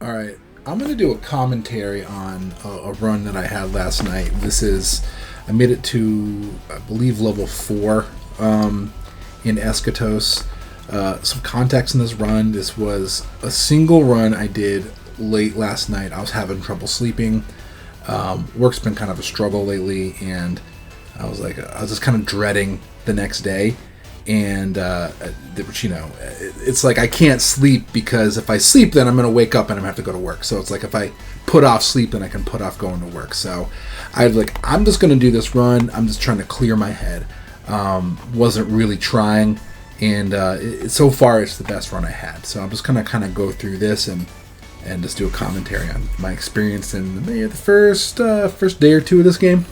All right, I'm going to do a commentary on a run that I had last night. I made it to, I believe, level 4 in Eschatos. Some context in this run. This was a single run I did late last night. I was having trouble sleeping. Work's been kind of a struggle lately, and I was just kind of dreading the next day. And it's like I can't sleep, because if I sleep, then I'm going to wake up and I'm going to have to go to work. So it's like if I put off sleep, then I can put off going to work. So I'm just going to do this run. I'm just trying to clear my head. Wasn't really trying, and so far it's the best run I had. So I'm just going to kind of go through this and just do a commentary on my experience in the first day or two of this game.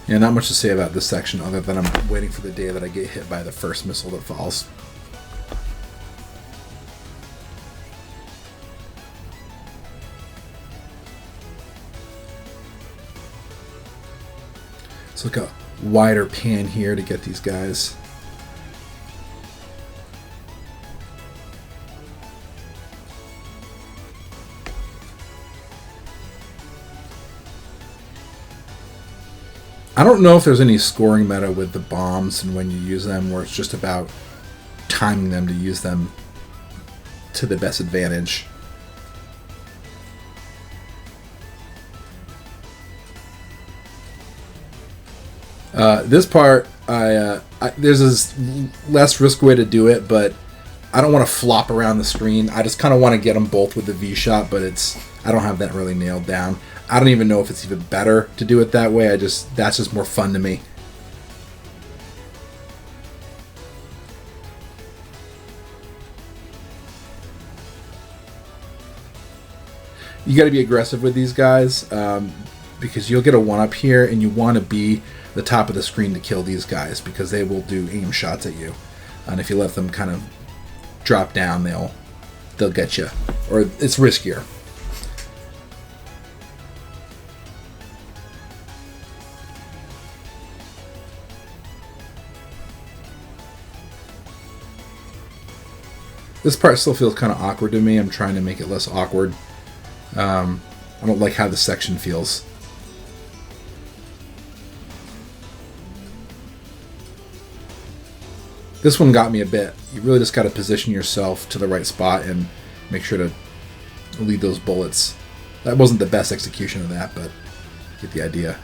Yeah, not much to say about this section other than I'm waiting for the day that I get hit by the first missile that falls. Let's look a wider pan here to get these guys. I don't know if there's any scoring meta with the bombs and when you use them, where it's just about timing them to use them to the best advantage. This part, there's a less risk way to do it, but I don't want to flop around the screen. I just kind of want to get them both with the V-shot, but I don't have that really nailed down. I don't even know if it's even better to do it that way. That's just more fun to me. You got to be aggressive with these guys, because you'll get a 1-up here, and you want to be the top of the screen to kill these guys, because they will do aim shots at you, and if you let them kind of drop down, they'll get you, or it's riskier. This part still feels kind of awkward to me. I'm trying to make it less awkward. I don't like how this section feels. This one got me a bit. You really just got to position yourself to the right spot and make sure to lead those bullets. That wasn't the best execution of that, but you get the idea.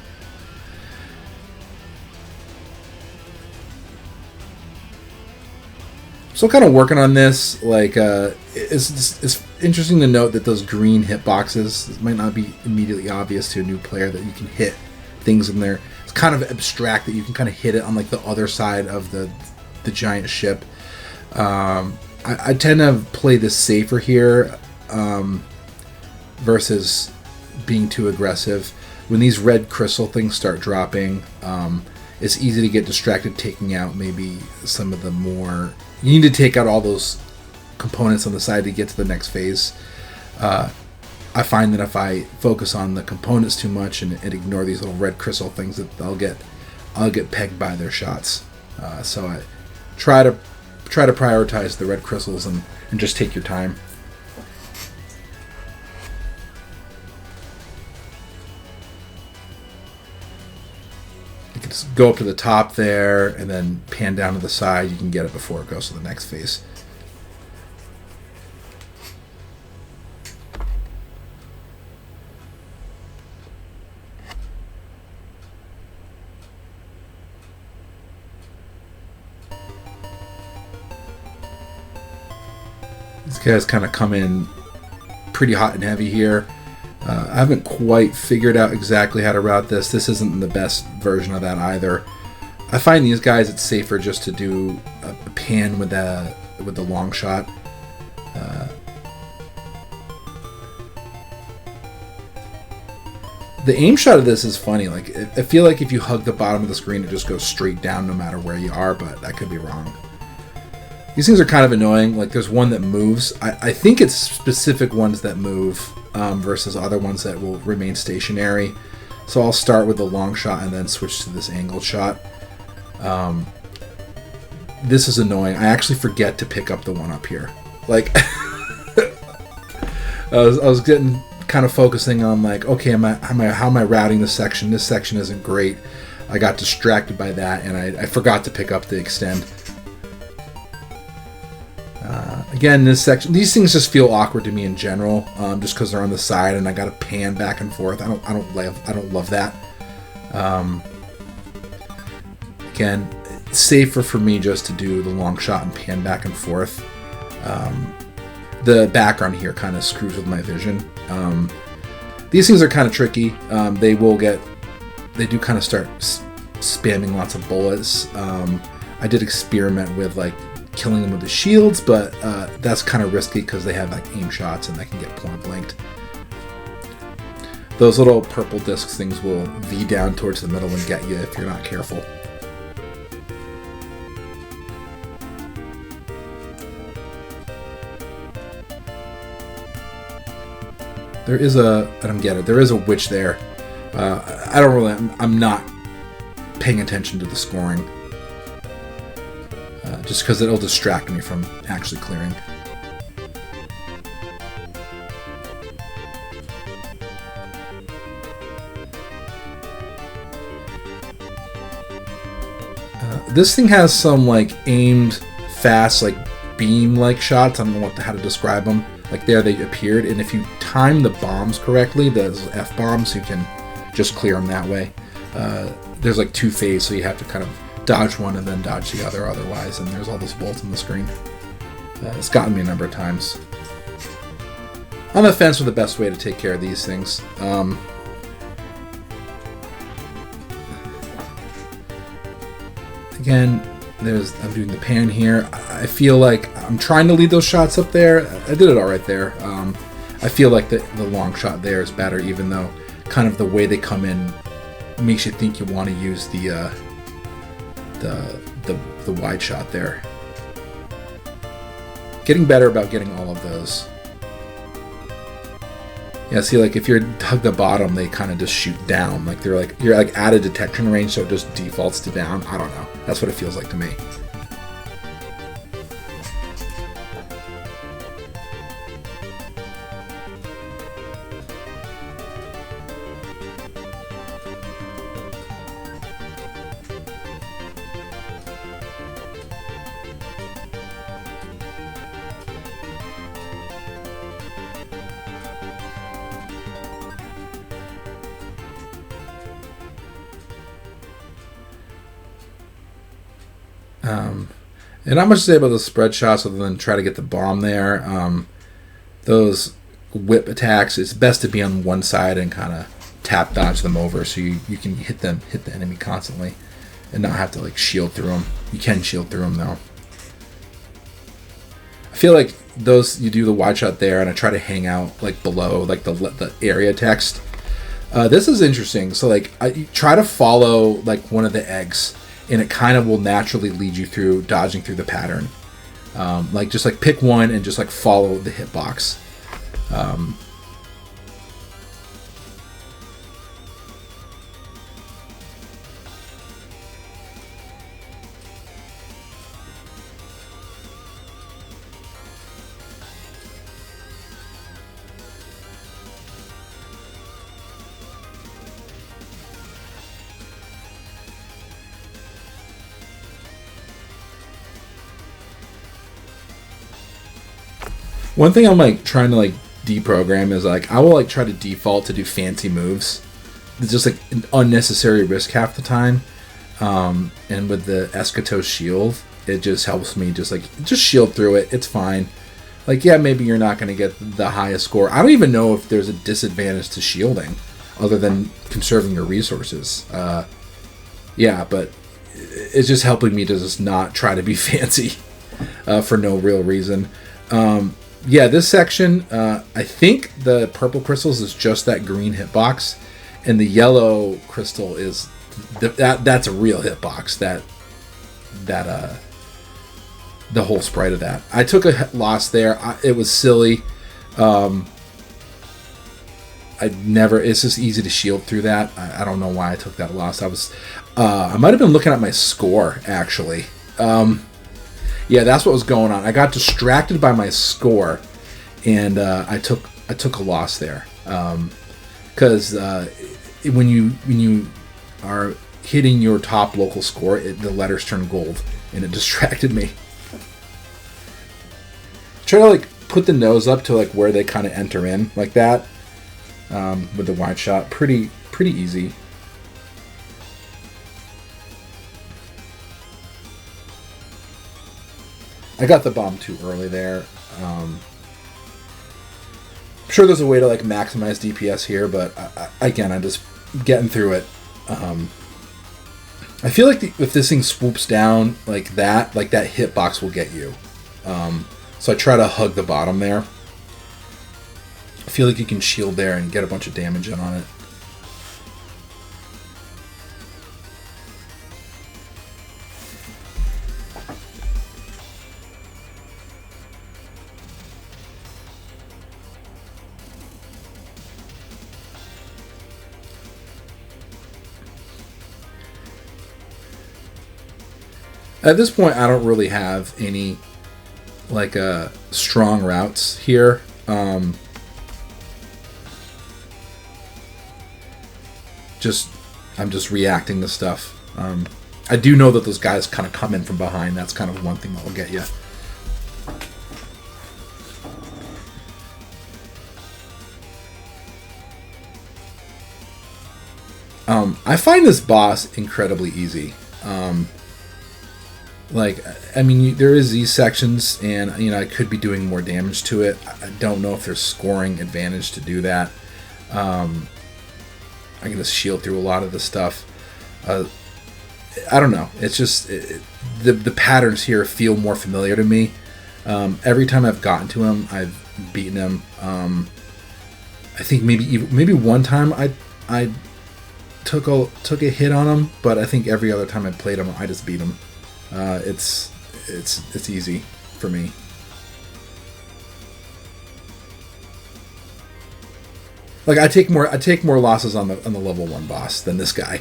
Still kind of working on this. It's interesting to note that those green hitboxes might not be immediately obvious to a new player, that you can hit things in there. It's kind of abstract that you can kind of hit it on the other side of the giant ship. I tend to play this safer here, versus being too aggressive. When these red crystal things start dropping, it's easy to get distracted taking out maybe some of the more... You need to take out all those components on the side to get to the next phase. I find that if I focus on the components too much and ignore these little red crystal things, that I'll get pegged by their shots. So I try to prioritize the red crystals and just take your time. Just go up to the top there and then pan down to the side. You can get it before it goes to the next phase. These guys kind of come in pretty hot and heavy here. I haven't quite figured out exactly how to route this. This isn't the best version of that either. I find these guys, it's safer just to do a pan with the long shot. The aim shot of this is funny. I feel like if you hug the bottom of the screen, it just goes straight down no matter where you are, but that could be wrong. These things are kind of annoying. There's one that moves. I think it's specific ones that move versus other ones that will remain stationary. So I'll start with the long shot and then switch to this angled shot. This is annoying. I actually forget to pick up the one up here. Like, I was getting kind of focusing on like, okay, how am I routing this section? This section isn't great. I got distracted by that, and I forgot to pick up the extend. Again, this section, these things just feel awkward to me in general, just because they're on the side and I got to pan back and forth. I don't love that. Again, it's safer for me just to do the long shot and pan back and forth. The background here kind of screws with my vision. These things are kind of tricky. They do kind of start spamming lots of bullets. I did experiment with like killing them with the shields, but that's kind of risky because they have like aim shots and they can get point blanked. Those little purple discs things will V down towards the middle and get you if you're not careful. There is a witch there. I'm not paying attention to the scoring. Just because it'll distract me from actually clearing. This thing has some like aimed fast, like beam like shots. I don't know how to describe them. Like there they appeared, and if you time the bombs correctly, those F bombs, you can just clear them that way. There's like two phases, so you have to kind of dodge one and then dodge the other otherwise, and there's all those bolts on the screen. It's gotten me a number of times. On the fence with the best way to take care of these things. Again, I'm doing the pan here. I feel like I'm trying to lead those shots up there. I did it all right there. I feel like the long shot there is better, even though kind of the way they come in makes you think you want to use the wide shot there. Getting better about getting all of those. Yeah, see, like if you're dug the bottom, they kind of just shoot down. Like you're like at a detection range, so it just defaults to down. I don't know. That's what it feels like to me. And not much to say about those spread shots other than try to get the bomb there. Those whip attacks, it's best to be on one side and kind of tap dodge them over so you can hit the enemy constantly and not have to like shield through them. You can shield through them though. I feel like you do the wide shot there and I try to hang out like below like the area text. This is interesting. So like you try to follow like one of the eggs, and it kind of will naturally lead you through dodging through the pattern. Like just like pick one and just like follow the hitbox. One thing I'm like trying to like deprogram is like I will like try to default to do fancy moves. It's just like an unnecessary risk half the time. And with the Eschatos shield, it just helps me just shield through it. It's fine. Like, yeah, maybe you're not going to get the highest score. I don't even know if there's a disadvantage to shielding other than conserving your resources. Yeah, but it's just helping me to just not try to be fancy for no real reason. Yeah, this section, I think the purple crystals is just that green hitbox, and the yellow crystal is that's a real hitbox. The whole sprite of that. I took a loss there. It was silly. I I never. It's just easy to shield through that. I don't know why I took that loss. I might have been looking at my score actually. Yeah, that's what was going on. I got distracted by my score, and I took a loss there. Because when you are hitting your top local score, the letters turn gold, and it distracted me. Try to like put the nose up to like where they kind of enter in like that with the wide shot. Pretty easy. I got the bomb too early there. I'm sure there's a way to like maximize DPS here, but again, I'm just getting through it. I feel like if this thing swoops down like that hitbox will get you. So I try to hug the bottom there. I feel like you can shield there and get a bunch of damage in on it. At this point, I don't really have any like strong routes here. I'm just reacting to stuff. I do know that those guys kind of come in from behind. That's kind of one thing that will get you. I find this boss incredibly easy. Like, I mean, there is these sections, and, you know, I could be doing more damage to it. I don't know if there's scoring advantage to do that. I can just shield through a lot of the stuff. I don't know. It's just, the patterns here feel more familiar to me. Every time I've gotten to him, I've beaten him. I think maybe one time I took a hit on him, but I think every other time I played him, I just beat him. It's easy for me. Like I take more losses on the level 1 boss than this guy.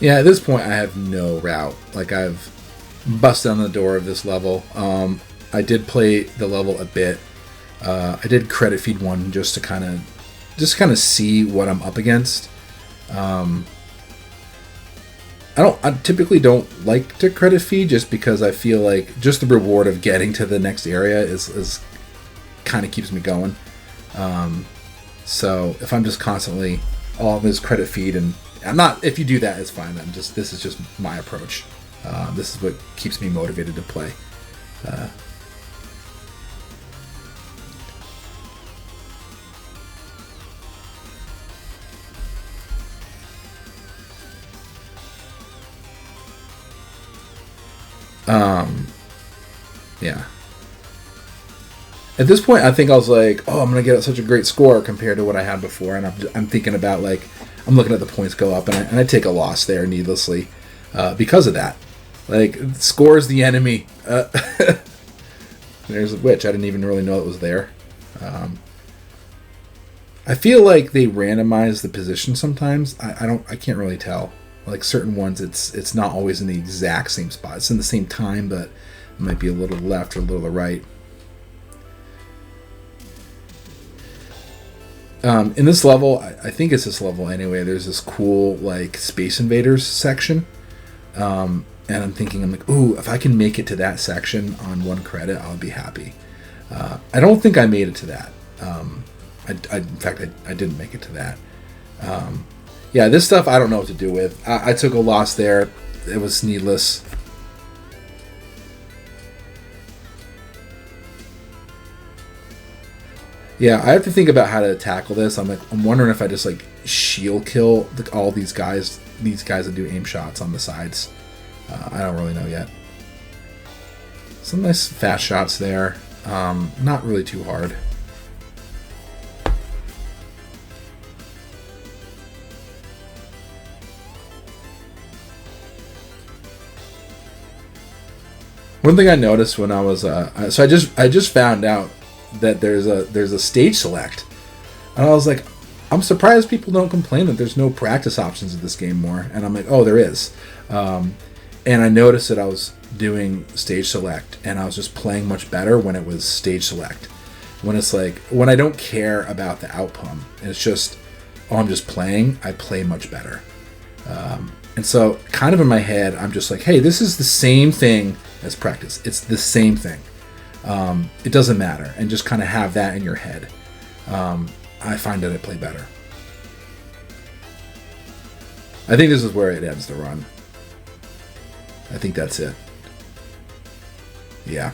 Yeah, at this point I have no route. Like I've busted on the door of this level. I did play the level a bit. I did credit feed one just to kind of see what I'm up against. I typically don't like to credit feed just because I feel like just the reward of getting to the next area is kind of keeps me going. So if I'm just constantly this credit feed, and I'm not, if you do that, it's fine. This is just my approach. This is what keeps me motivated to play. Yeah. At this point, I think I was like, oh, I'm going to get such a great score compared to what I had before. And I'm thinking about, like, I'm looking at the points go up, and I take a loss there needlessly because of that. Like, score's the enemy. There's a witch. I didn't even really know it was there. I feel like they randomize the position sometimes. I can't really tell. Like certain ones, it's not always in the exact same spot. It's in the same time, but it might be a little left or a little right. In this level, I think it's this level anyway, there's this cool like Space Invaders section. And I'm like, ooh, if I can make it to that section on 1 credit, I'll be happy. I don't think I made it to that. In fact, I didn't make it to that. Yeah, this stuff I don't know what to do with. I took a loss there. It was needless. Yeah, I have to think about how to tackle this. I'm wondering if I just like shield kill all these guys that do aim shots on the sides. I don't really know yet. Some nice fast shots there. Not really too hard. One thing I noticed when I was so I just found out that there's a stage select, and I was like, I'm surprised people don't complain that there's no practice options in this game more. And I'm like, oh, there is. And I noticed that I was doing stage select, and I was just playing much better when it was stage select. When it's like when I don't care about the outcome, and it's just I'm just playing, I play much better. And so, kind of in my head, I'm just like, hey, this is the same thing as practice. It's the same thing. It doesn't matter. And just kind of have that in your head. I find that I play better. I think this is where it ends the run. I think that's it. Yeah.